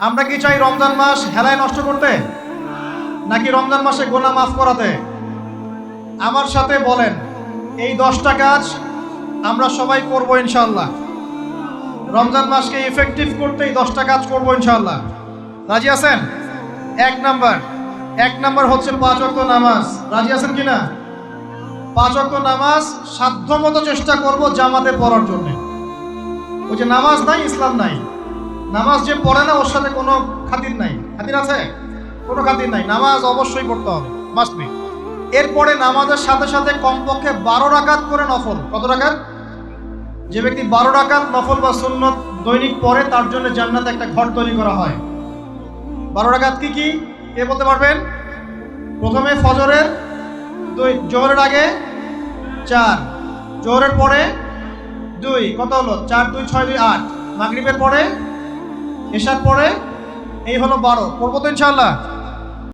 আমরা কি চাই রমজান মাস হেলায় নষ্ট করতে, নাকি রমজান মাসে গুনাহ মাফ করাতে? আমার সাথে বলেন, এই 10টা কাজ আমরা সবাই করব ইনশাআল্লাহ। রমজান মাসকে ইফেক্টিভ করতে এই 10টা কাজ করব ইনশাআল্লাহ। রাজি আছেন? এক নাম্বার হচ্ছে 5 ওয়াক্ত নামাজ। রাজি আছেন কিনা? 5 ওয়াক্ত নামাজ সাধ্যমতো চেষ্টা করব জামাতে পড়ার জন্য। ওই যে নামাজ নাই ইসলাম নাই, নামাজ যে পড়ে না ওর সাথে কোনো খাতির নাই। খাতির আছে? কোনো খাতির নাই। নামাজ অবশ্যই পড়তে হবে, মাস্ট বি। এরপরে নামাজের সাথে সাথে কমপক্ষে 12 রাকাত করে নফল। কত রাকাত? যে ব্যক্তি 12 রাকাত নফল বা সুন্নত দৈনিক পড়ে তার জন্য জান্নাতে একটা ঘর তৈরি করা হয়। 12 রাকাত কি কি কে বলতে পারবেন? প্রথমে ফজরের 2, জোহরের আগে 4, জোহরের পরে 2, কত হলো? 4 2 6 2 8, মাগরিবের পরে, এশার পরে, এই হলো 12। পড়বো তো ইনশাআল্লাহ।